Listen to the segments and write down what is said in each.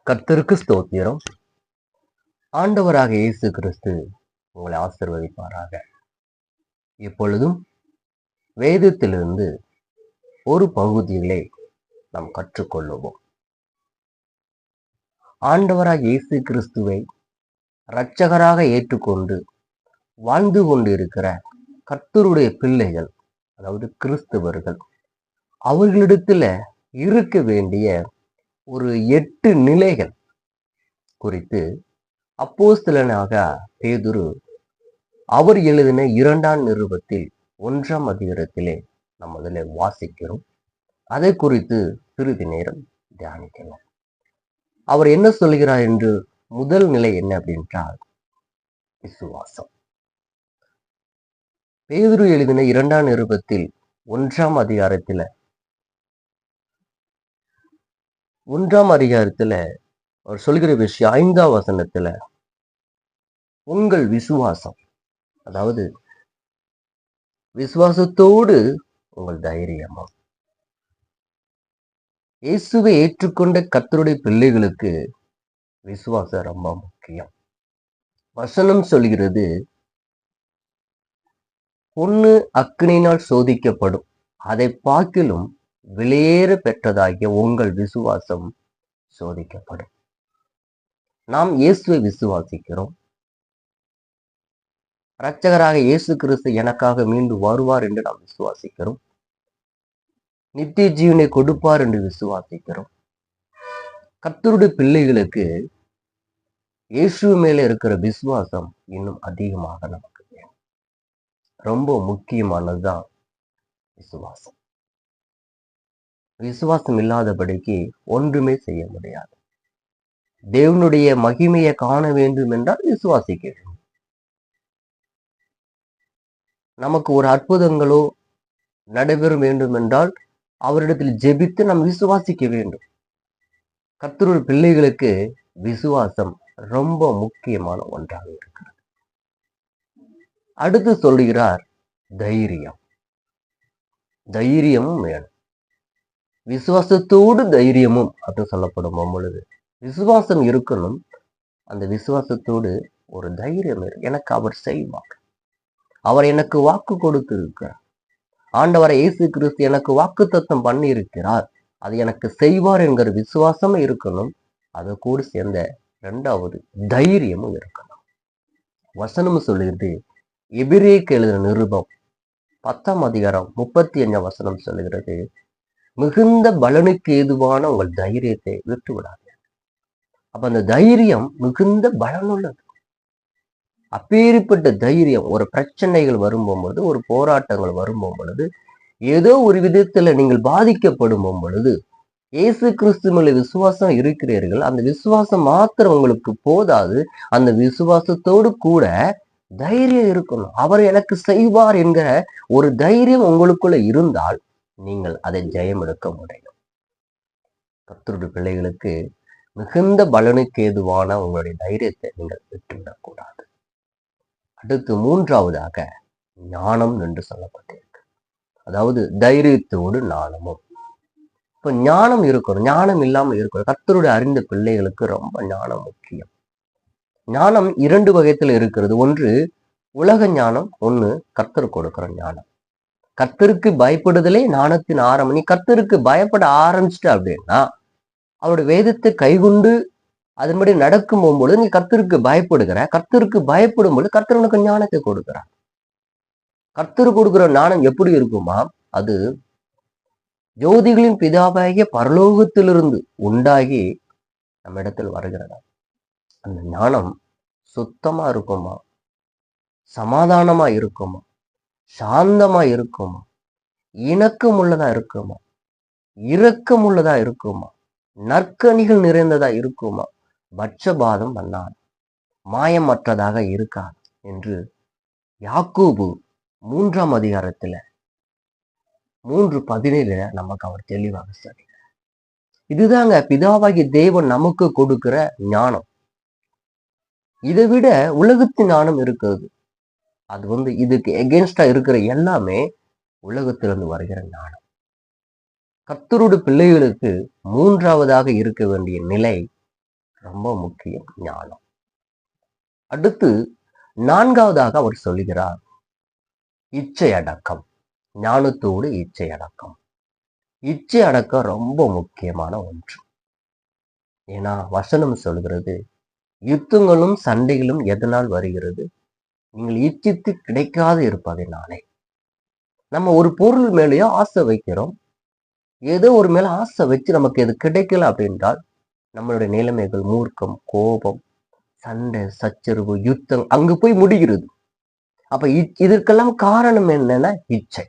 கர்த்தருக்கு ஸ்தோத்திரம். ஆண்டவராக இயேசு கிறிஸ்து உங்களை ஆசீர்வதிப்பாராக. இப்பொழுதும் வேதத்திலிருந்து ஒரு பகுதிகளை நாம் கற்றுக்கொள்ளுவோம். ஆண்டவராக இயேசு கிறிஸ்துவை இரட்சகராக ஏற்றுக்கொண்டு வாழ்ந்து கொண்டிருக்கிற கர்த்தருடைய பிள்ளைகள், அதாவது கிறிஸ்தவர்கள், அவர்களிடத்துல இருக்க வேண்டிய ஒரு 8 நிலைகள் குறித்து அப்போஸ்தலனாக பேதுரு அவர் எழுதின 2ஆம் நிருபத்தில் 1ஆம் அதிகாரத்திலே நாம் அதில் வாசிக்கிறோம். அதை குறித்து சிறிது நேரம் தியானிக்கலாம். அவர் என்ன சொல்கிறார் என்று முதல் நிலை என்ன அப்படின்றால் விசுவாசம். பேதுரு எழுதின 2ஆம் நிருபத்தில் 1ஆம் அதிகாரத்துல அவர் சொல்கிற விஷயம் 5ஆம் வசனத்துல உங்கள் விசுவாசம், அதாவது விசுவாசத்தோடு உங்கள் தைரியமும். இயேசுவை ஏற்றுக்கொண்ட கர்த்தருடைய பிள்ளைகளுக்கு விசுவாசம் ரொம்ப முக்கியம். வசனம் சொல்கிறது, பொண்ணு அக்கினியினால் சோதிக்கப்படும், அதை பார்க்கிலும் வெளியேற பெற்றதாகிய உங்கள் விசுவாசம் சோதிக்கப்படும். நாம் இயேசுவை விசுவாசிக்கிறோம். இரட்சகராக இயேசு கிறிஸ்து எனக்காக மீண்டும் வருவார் என்று நாம் விசுவாசிக்கிறோம். நித்திய ஜீவனை கொடுப்பார் என்று விசுவாசிக்கிறோம். கர்த்தருடைய பிள்ளைகளுக்கு இயேசு மேல இருக்கிற விசுவாசம் இன்னும் அதிகமாக நமக்கு வேணும். ரொம்ப முக்கியமானதுதான் விசுவாசம். விசுவாசம் இல்லாதபடிக்கு ஒன்றுமே செய்ய முடியாது. தேவனுடைய மகிமையை காண வேண்டும் என்றால் விசுவாசிக்க வேண்டும். நமக்கு ஒரு அற்புதங்களோ நடைபெற வேண்டும் என்றால் அவரிடத்தில் ஜெபித்து நாம் விசுவாசிக்க வேண்டும். கர்த்தருடைய பிள்ளைகளுக்கு விசுவாசம் ரொம்ப முக்கியமான ஒன்றாக இருக்கிறது. அடுத்து சொல்லுகிறார் தைரியம். தைரியமும் வேணும். விசுவாசத்தோடு தைரியமும் அப்படின்னு சொல்லப்படும் பொழுது விசுவாசம் இருக்கணும். அந்த விசுவாசத்தோடு ஒரு தைரியம் இருக்கு. எனக்கு அவர் செய்வார். அவர் எனக்கு வாக்கு கொடுத்து இருக்கிறார். ஆண்டவரை இயேசு கிறிஸ்து எனக்கு வாக்குத்தத்தம் பண்ணி இருக்கிறார். அது எனக்கு செய்வார் என்கிற விசுவாசமும் இருக்கணும். அதை கூட சேர்ந்த 2வது தைரியமும் இருக்கணும். வசனம் சொல்லுகிறது, எபிரேயருக்கு எழுதின நிருபம் 10ஆம் அதிகாரம் 35ஆம் வசனம் சொல்லுகிறது, மிகுந்த பலனுக்கு ஏதுவான உங்கள் தைரியத்தை விட்டு விடாது. அப்ப அந்த தைரியம் மிகுந்த பலனுள்ளது. அப்பேற்பட்ட தைரியம் ஒரு பிரச்சனைகள் வரும்போது, ஒரு போராட்டங்கள் வரும்போது, ஏதோ ஒரு விதத்துல நீங்கள் பாதிக்கப்படும் பொழுது இயேசு கிறிஸ்து மேல விசுவாசம் இருக்கிறீர்கள். அந்த விசுவாசம் மாத்திரம் உங்களுக்கு போதாது. அந்த விசுவாசத்தோடு கூட தைரியம் இருக்கணும். அவர் எனக்கு செய்வார் என்கிற ஒரு தைரியம் உங்களுக்குள்ள இருந்தால் நீங்கள் அதை ஜெயம் எடுக்க முடியும். கர்த்தருடைய பிள்ளைகளுக்கு மிகுந்த பலனுக்கு ஏதுவான உங்களுடைய தைரியத்தை நீங்கள் விட்டுவிடக்கூடாது. அடுத்து 3ஆவதாக ஞானம் என்று சொல்லப்பட்டிருக்கு. அதாவது தைரியத்தோடு ஞானமும். இப்ப ஞானம் இருக்கணும். ஞானம் இல்லாமல் இருக்கணும். கர்த்தருடைய அறிந்த பிள்ளைகளுக்கு ரொம்ப ஞானம் முக்கியம். ஞானம் 2 வகைத்துல இருக்கிறது. ஒன்று உலக ஞானம், ஒன்று கர்த்தர் கொடுக்கிற ஞானம். கர்த்தருக்கு பயப்படுதலே ஞானத்தின் ஆரம்பம். நீ கர்த்தருக்கு பயப்பட ஆரம்பிச்சிட்ட அப்படின்னா அவருடைய வேதத்தை கைகொண்டு அதன்படி நடக்கும் போகும்பொழுது நீ கர்த்தருக்கு பயப்படுகிற. கர்த்தருக்கு பயப்படும் பொழுது கர்த்தர் உனக்கு ஞானத்தை கொடுக்கிறார். கர்த்தர் கொடுக்கிற ஞானம் எப்படி இருக்குமா? அது ஜோதிகளின் பிதாவாகிய பரலோகத்திலிருந்து உண்டாகி நம்ம இடத்தில் வருகிறதா. அந்த ஞானம் சுத்தமா இருக்குமா, சமாதானமா இருக்குமா, சாந்தமா இருக்குமா, இணக்கம் உள்ளதா இருக்குமா, இரக்கம் உள்ளதா இருக்குமா, நற்கனிகள் நிறைந்ததா இருக்குமா, பட்சபாதம் பண்ணாது, மாயமற்றதாக இருக்காது என்று யாக்கோபு 3ஆம் அதிகாரத்துல 3:17 நமக்கு அவர் தெளிவாக சொல்கிறார். இதுதாங்க பிதாவாகிய தேவன் நமக்கு கொடுக்கிற ஞானம். இதை விட உலகத்தின் ஞானம் இருக்கிறது. அது இதுக்கு எகென்ஸ்டா இருக்கிற எல்லாமே உலகத்திலிருந்து வருகிற ஞானம். கர்த்தருடைய பிள்ளைகளுக்கு 3ஆவதாக இருக்க வேண்டிய நிலை ரொம்ப முக்கியம் ஞானம். அடுத்து 4வதாக அவர் சொல்லுகிறார் இச்சை அடக்கம். ஞானத்தோடு இச்சை அடக்கம். இச்சை அடக்கம் ரொம்ப முக்கியமான ஒன்று. ஏன்னா வசனம் சொல்கிறது, யுத்தங்களும் சண்டைகளும் எதனால் வருகிறது? நீங்கள் இச்சித்து கிடைக்காது இருப்பதினாலே. நம்ம ஒரு பொருள் மேலேயோ ஆசை வைக்கிறோம். ஏதோ ஒரு மேல ஆசை வச்சு நமக்கு எது கிடைக்கல அப்படின்றால் நம்மளுடைய நிலைமைகள், மூர்க்கம், கோபம், சண்டை, சச்சரவு, யுத்தம் அங்கு போய் முடிகிறது. அப்ப இதற்கெல்லாம் காரணம் என்னன்னா இச்சை.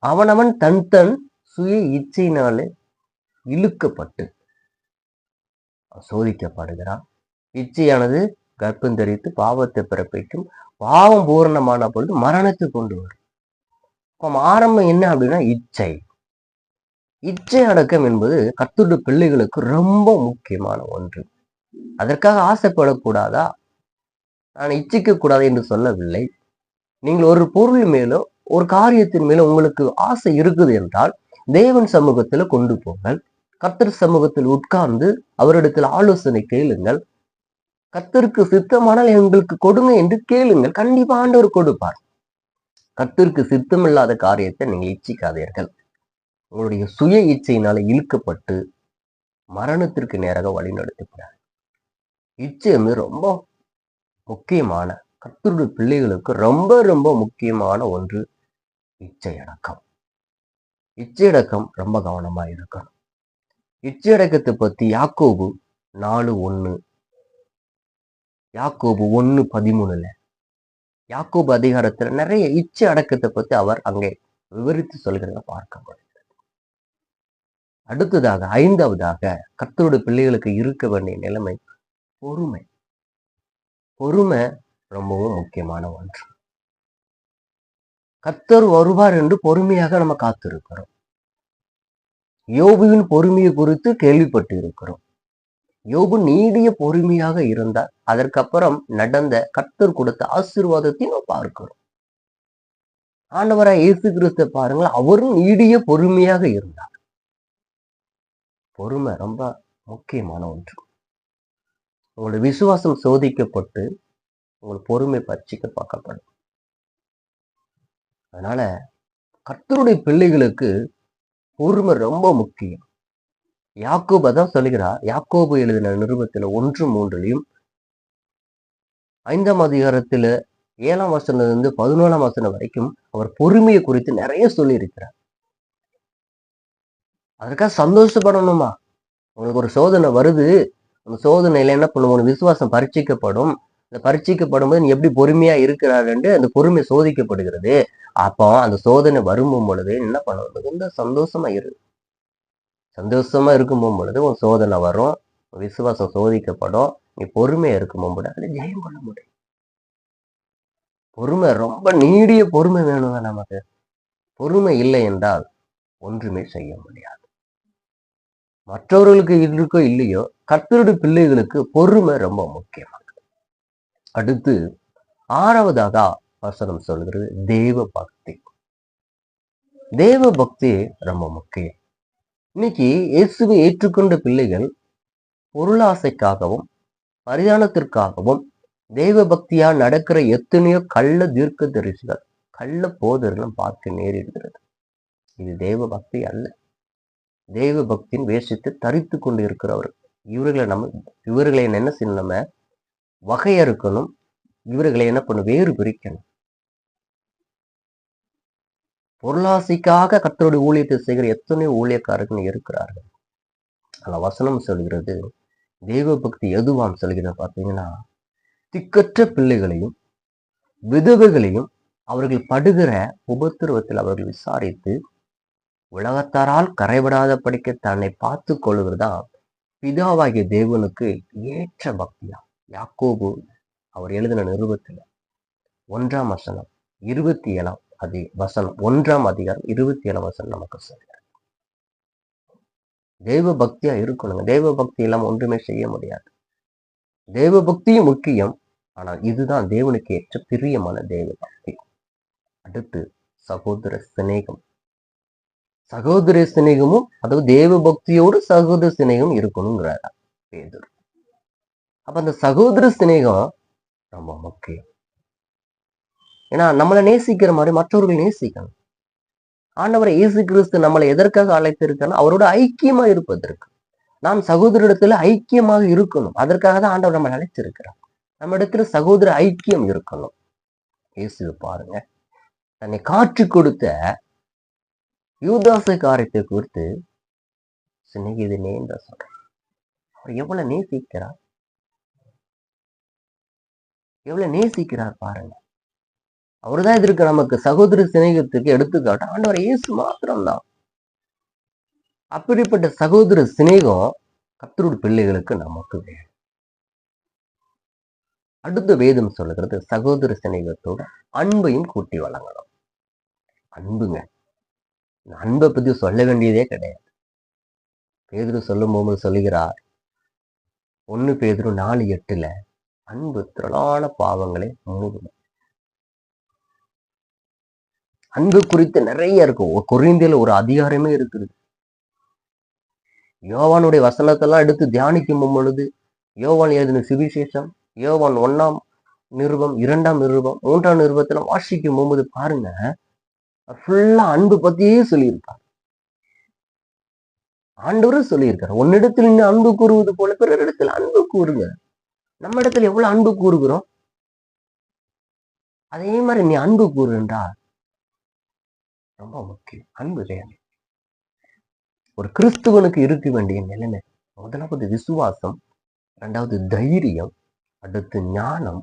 அவனவன் தன் தன் சுய இச்சையினாலே இழுக்கப்பட்டு சோதிக்கப்படுகிறான். இச்சையானது கர்ப்பம் தரித்து பாவத்தை பிறப்பிக்கும். பாவம் பூரணமான பொழுது மரணத்தை கொண்டு வரும். ஆரம்பம் என்ன அப்படின்னா இச்சை. இச்சை அடக்கம் என்பது கர்த்தருடைய பிள்ளைகளுக்கு ரொம்ப முக்கியமான ஒன்று. அதற்காக ஆசைப்படக்கூடாதா? நான் இச்சிக்க கூடாது என்று சொல்லவில்லை. நீங்கள் ஒரு பொருள் மேலோ ஒரு காரியத்தின் மேல உங்களுக்கு ஆசை இருக்குது என்றால் தேவன் சமூகத்துல கொண்டு போங்கள். கர்த்தர் சமூகத்தில் உட்கார்ந்து அவரிடத்தில் ஆலோசனை கேளுங்கள். கர்த்தருக்கு சித்தமானால் எங்களுக்கு கொடுங்க என்று கேளுங்கள். கண்டிப்பா ஆண்டவர் கொடுப்பார். கர்த்தருக்கு சித்தம் இல்லாத காரியத்தை நீங்க இச்சிக்காதீர்கள். உங்களுடைய சுய இச்சையினால இழுக்கப்பட்டு மரணத்திற்கு நேராக வழி நடத்தக்கூடாது. இச்சை ரொம்ப முக்கியமான, கர்த்தருடைய பிள்ளைகளுக்கு ரொம்ப ரொம்ப முக்கியமான ஒன்று இச்சை அடக்கம். இச்சை அடக்கம் ரொம்ப கவனமா இருக்கணும். இச்சை அடக்கத்தை பத்தி யாக்கோபு 4:1, யாக்கோபு 1:13, யாக்கோபு அதிகாரத்துல நிறைய இச்சை அடக்கத்தை பத்தி அவர் அங்கே விவரித்து சொல்கிறத பார்க்க முடியும். அடுத்ததாக 5வதாக கர்த்தருடைய பிள்ளைகளுக்கு இருக்க வேண்டிய நிலைமை பொறுமை. பொறுமை ரொம்பவும் முக்கியமான ஒன்று. கர்த்தர் வருவார் என்று பொறுமையாக நம்ம காத்திருக்கிறோம். யோபுவின் பொறுமையை குறித்து கேள்விப்பட்டு இருக்கிறோம். யோபு நீடிய பொறுமையாக இருந்தார். அதற்கப்புறம் நடந்த கர்த்தர் கொடுத்த ஆசீர்வாதத்தையும் நம்ம பார்க்கிறோம். ஆண்டவராய் இயேசு கிறிஸ்து பாருங்கள், அவரும் நீடிய பொறுமையாக இருந்தார். பொறுமை ரொம்ப முக்கியமான ஒன்று. உங்களுடைய விசுவாசம் சோதிக்கப்பட்டு உங்கள் பொறுமை பரீட்சிக்க பார்க்கப்படும். அதனால கர்த்தருடைய பிள்ளைகளுக்கு பொறுமை ரொம்ப முக்கியம். யாக்கோபு அதான் சொல்லுகிறார். யாக்கோபு எழுதின நிருபத்துல 1:3 5ஆம் அதிகாரத்துல 7ஆம் வசனத்திலிருந்து 11ஆம் வசனம் வரைக்கும் அவர் பொறுமையை குறித்து நிறைய சொல்லி இருக்கிறார். அதற்காக சந்தோஷப்படணுமா? உங்களுக்கு ஒரு சோதனை வருது, அந்த சோதனையில என்ன பண்ணுவோம்? விசுவாசம் பரீட்சிக்கப்படும். அந்த பரீட்சிக்கப்படும் போது நீ எப்படி பொறுமையா இருக்கிறாரு அந்த பொறுமை சோதிக்கப்படுகிறது. அப்போ அந்த சோதனை வரும் பொழுது என்ன பண்ணணும்? மிகுந்த சந்தோஷமா இரு. சந்தோஷமா இருக்கும் பொழுது உன் சோதனை வரும், விசுவாசம் சோதிக்கப்படும். நீ பொறுமையா இருக்கும் போது அதை ஜெயம் பண்ண முடியும். பொறுமை ரொம்ப நீடிய பொறுமை வேணுங்க நமக்கு. பொறுமை இல்லை என்றால் ஒன்றுமே செய்ய முடியாது. மற்றவர்களுக்கு இருக்கோ இல்லையோ, கர்த்தருடைய பிள்ளைகளுக்கு பொறுமை ரொம்ப முக்கியமானது. அடுத்து 6வதாக வசனம் சொல்கிறது தேவ பக்தி. தேவ பக்தி ரொம்ப முக்கியம். இன்னைக்கு இயேசுவை ஏற்றுக்கொண்ட பிள்ளைகள் பொருளாசைக்காகவும் பரிதானத்திற்காகவும் தெய்வ பக்தியா நடக்கிற எத்தனையோ கள்ள தீர்க்க தரிசிகள், கள்ள போதர்களும் பார்க்க நேரிடுகிறது. இது தெய்வ பக்தி அல்ல. தெய்வ பக்தியின் வேஷத்தை தரித்து கொண்டு இருக்கிறவர். இவர்களை என்ன செய்யணும்? நம்ம வகையறுக்கணும். இவர்களை என்ன பண்ணும்? வேறு பிரிக்கணும். பொருளாசைக்காக கர்த்தருடைய ஊழியத்தை செய்கிற எத்தனையோ ஊழியக்காரர்கள் இருக்கிறார்கள். ஆனா வசனம் சொல்கிறது தெய்வ பக்தி எதுவாம் சொல்கிறது பார்த்தீங்கன்னா, திக்கற்ற பிள்ளைகளையும் விதவைகளையும் அவர்கள் படுகிற உபத்திரவத்தில் அவர்கள் விசாரித்து உலகத்தாரால் கரைபடாத படிக்க தன்னை பார்த்து கொள்வதுதான் பிதாவாகிய தேவனுக்கு ஏற்ற பக்தியா. யாக்கோபு அவர் எழுதின நிருபத்துல 1ஆம் வசனம் 27ஆம் வசனம் 1ஆம் அதிகாரம் 27ஆம் வசனம் நமக்கு சொல்கிறார். தெய்வ பக்தியா இருக்கணுங்க. தெய்வ பக்தி இல்லாம ஒன்றுமே செய்ய முடியாது. தெய்வ பக்தியும் முக்கியம். ஆனால் இதுதான் தேவனுக்கு ஏற்ற பிரியமான தெய்வ பக்தி. அடுத்து சகோதர சிநேகம். சகோதர சிநேகமும் அதாவது தேவ பக்தியோடு சகோதர சிநேகம் இருக்கணுங்கிறார். பேதுரு. அப்ப அந்த சகோதர சிநேகம் ரொம்ப முக்கியம். ஏன்னா நம்மளை நேசிக்கிற மாதிரி மற்றவர்கள் நேசிக்கணும். ஆண்டவர் இயேசு கிறிஸ்து நம்மளை எதற்காக அழைத்திருக்காரு? அவரோட ஐக்கியமா இருப்பதற்கு. நாம் சகோதரிடத்துல ஐக்கியமாக இருக்கணும். அதற்காக தான் ஆண்டவர் நம்ம அழைச்சிருக்கிறார். நம்ம இடத்துல சகோதர ஐக்கியம் இருக்கணும். இயேசு பாருங்க, தன்னை காட்சி கொடுத்த யூதாச காரியத்தை குறித்து சிநேகிதனே என்று சொல்றார். அவர் எவ்வளவு நேசிக்கிறார், எவ்வளவு நேசிக்கிறார் பாருங்க. அவர்தான் இதற்கு நமக்கு சகோதர சிநேகத்துக்கு எடுத்துக்காட்டு ஆண்டவர் இயேசு மாத்திரம்தான். அப்படிப்பட்ட சகோதர சிநேகம் கர்த்தருடைய பிள்ளைகளுக்கு நமக்கு வேணும். அடுத்த வேதம் சொல்லுகிறது சகோதர சிநேகத்தோட அன்பையும் கூட்டி வழங்கணும். அன்புங்க, அன்பை பத்தி சொல்ல வேண்டியதே கிடையாது. பேதுரு சொல்லும் போது சொல்லுகிறார், 1 பேதுரு 4:8 அன்பு திரளான பாவங்களை மூடும். அன்பு குறித்து நிறைய இருக்கு. கொரிந்தியர்ல ஒரு அதிகாரமே இருக்குது. யோவானுடைய வசனத்தெல்லாம் எடுத்து தியானிக்கும் பொழுது, யோவான் எழுதின சுவிசேஷம், யோவான் 1ஆம் நிருபம், 2ஆம் நிருபம், 3ஆம் நிருபத்துல வாசிக்கும் போது பாருங்க, ஃபுல்லா அன்பு பத்தியே சொல்லியிருக்கார். ஆண்டவரும் சொல்லியிருக்காரு, உன்னிடத்தில் இன்னும் அன்பு கூறுவது போல பிறரிடத்தில் அன்பு கூறுங்க. நம்ம இடத்துல எவ்வளவு அன்பு கூறுகிறோம், அதே மாதிரி நீ அன்பு கூறுன்றா ரொம்ப முக்கியம். அன்பு வேணும். ஒரு கிறிஸ்துவனுக்கு இருக்க வேண்டிய நிலைமை, முதலாவது விசுவாசம், 2வது தைரியம், அடுத்து ஞானம்,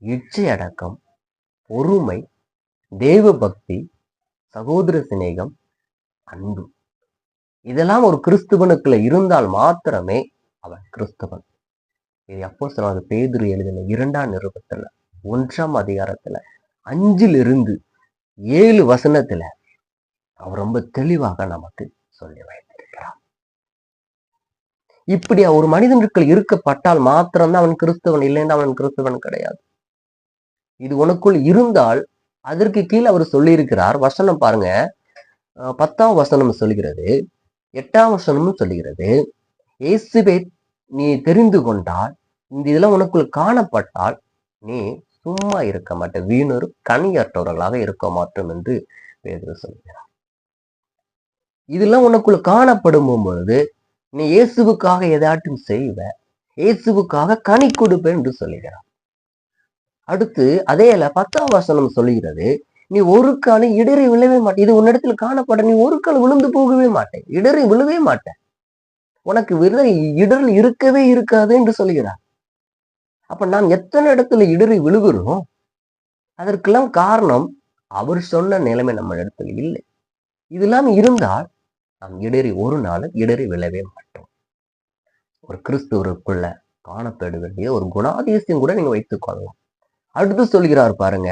இச்சை அடக்கம், பொறுமை, தேவ பக்தி, சகோதர சிநேகம், அன்பு. இதெல்லாம் ஒரு கிறிஸ்துவனுக்குள்ள இருந்தால் மாத்திரமே அவன் கிறிஸ்தவன். இது அப்போஸ்தலனாகிய பேதுரு எழுதின 2ஆம் நிருபத்துல 1ஆம் அதிகாரத்துல 5-7 அவர் ரொம்ப தெளிவாக நமக்கு சொல்லி வைத்திருக்கிறார். இப்படி ஒரு மனிதனுக்குள் இருக்கப்பட்டால் மாத்திரம்தான் அவன் கிறிஸ்தவன், இல்லைன்னா அவன் கிறிஸ்தவன் கிடையாது. இது உனக்குள் இருந்தால், அதற்கு கீழே அவர் சொல்லி இருக்கிறார். வசனம் பாருங்க, 10ஆம் வசனம் சொல்லுகிறது, 8ஆம் வசனமும் சொல்லுகிறது, இயேசுவை நீ தெரிந்து கொண்டால், இந்த இதெல்லாம் உனக்குள் காணப்பட்டால் நீ சும்மா இருக்க மாட்ட, வீணரும் கனியற்றவர்களாக இருக்க மாட்டோம் என்று பேதுரு சொல்கிறார். இதெல்லாம் உனக்குள்ள காணப்படும் பொழுது நீ இயேசுவுக்காக எதாட்டும் செய்வ, இயேசுவுக்காக கனி கொடுப்பேன் என்று சொல்லுகிறார். அடுத்து அதே 10ஆம் வசனம் சொல்லுகிறது, நீ ஒரு காலம் இடறி விழவே மாட்டே. இது உன்னிடத்துல காணப்பட நீ ஒரு காலம் விழுந்து போகவே மாட்டேன், இடறி விழவே மாட்டேன், உனக்கு இடரில் இருக்கவே இருக்காது என்று சொல்கிறார். அப்ப நாம் எத்தனை இடத்துல இடறி விழுகிறோம், அதற்கெல்லாம் காரணம் அவர் சொன்ன நிலைமை நம்ம இடத்துல இல்லை. இதெல்லாம் இருந்தால் நாம் ஒரு நாளும் இடறி விழவே மாட்டோம். ஒரு கிறிஸ்துவருக்குள்ள காணப்பட வேண்டிய ஒரு குணாதிசயம் கூட நீங்க வைத்துக் கொள்ளலாம். அடுத்து சொல்கிறார் பாருங்க,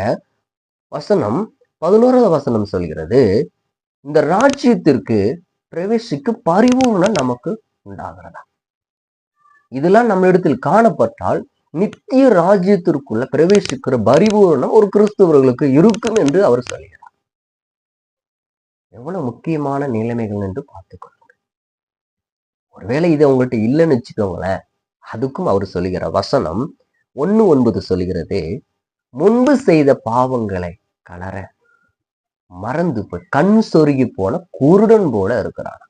வசனம் 11ஆவது வசனம் சொல்கிறது, இந்த ராஜ்யத்திற்கு பிரவேசிக்க பரிபூரணம் நமக்கு உண்டாகிறதா. இதெல்லாம் நம்ம இடத்தில் காணப்பட்டால் நித்திய ராஜ்யத்திற்குள்ள பிரவேசிக்கிற பரிபூரணம் ஒரு கிறிஸ்தவர்களுக்கு இருக்கும் என்று அவர் சொல்கிறார். எவ்வளவு முக்கியமான நிலைமைகள் என்று பார்த்துக்கொள்ளுங்க. ஒருவேளை இது உங்கள்கிட்ட இல்லைன்னு வச்சுக்கோங்களேன், அதுக்கும் அவர் சொல்லுகிற வசனம் 1:9 சொல்லுகிறது, முன்பு செய்த பாவங்களை கலர மறந்து போய் கண் சொருகி போன குருடன் போல இருக்கிறான்.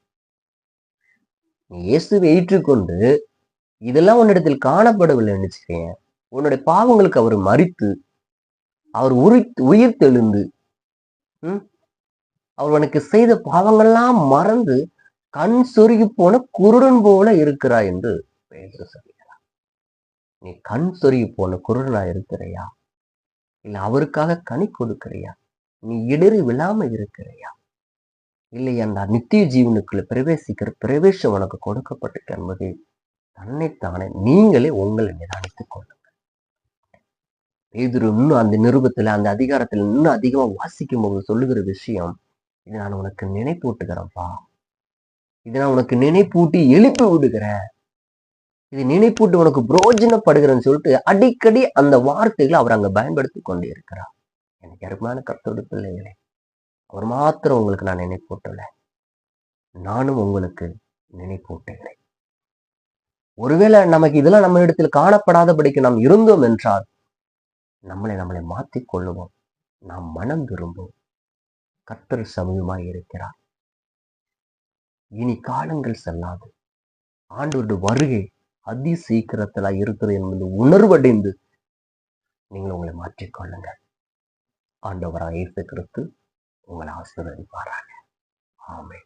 நீ இயேசுவை ஏற்றுக்கொண்டு இதெல்லாம் உன்னிடத்தில் காணப்படவில்லைன்னு நினைச்சுக்கேன், உன்னுடைய பாவங்களுக்கு அவர் மரித்து அவர் உயிர் தெழுந்து அவர் உனக்கு செய்த பாவங்கள்லாம் மறந்து கண் சொருகி போன குருடன் போல இருக்கிறாய் என்று பேதுரு சொல்கிறார். நீ கண் சொருகி போன குருடனா இருக்கிறையா, இல்ல அவருக்காக கனி கொடுக்கிறியா, நீ இடறி விழாம இருக்கிறையா, இல்லையா நித்திய ஜீவனுக்குள்ள பிரவேசிக்கிற பிரவேசம் உனக்கு கொடுக்கப்பட்டிருக்கு என்பதை தன்னைத்தானே நீங்களே உங்களை நிதானித்துக் கொள்ளுங்க. பேதுரு இன்னும் அந்த நிருபத்துல, அந்த அதிகாரத்துல இன்னும் அதிகமா வாசிக்கும் போது சொல்லுகிற விஷயம், இது நான் உனக்கு நினைப்பூட்டுகிறேன்ப்பா, இது நான் உனக்கு நினைப்பூட்டி எழுப்பி விடுகிறேன், இது நினைப்பூட்டு உனக்கு புரோஜனப்படுகிறேன்னு சொல்லிட்டு அடிக்கடி அந்த வார்த்தைகளை அவர் அங்க பயன்படுத்தி கொண்டே இருக்கிறார். எனக்கு அருமையான கர்த்தருடைய பிள்ளைகளே, அவர் மாத்திரம் உங்களுக்கு நான் நினைப்பூட்டல, நானும் உங்களுக்கு நினைப்பூட்டுகிறேன். ஒருவேளை நமக்கு இதெல்லாம் நம்ம இடத்தில் காணப்படாதபடிக்கு நாம் இருந்தோம் என்றால் நம்மளை மாற்றிக் கொள்ளுவோம். நாம் மனம் திரும்பும். கர்த்தர் சமயமாய் இருக்கிறார். இனி காலங்கள் செல்லாது. ஆண்டவருடைய வருகை அதி சீக்கிரத்துல இருக்கிறது என்பது உணர்வடைந்து நீங்கள் உங்களை மாற்றிக்கொள்ளுங்க. ஆண்டவராக இயேசு கிறிஸ்து உங்களை ஆசீர்வதிப்பாராக. ஆமென்.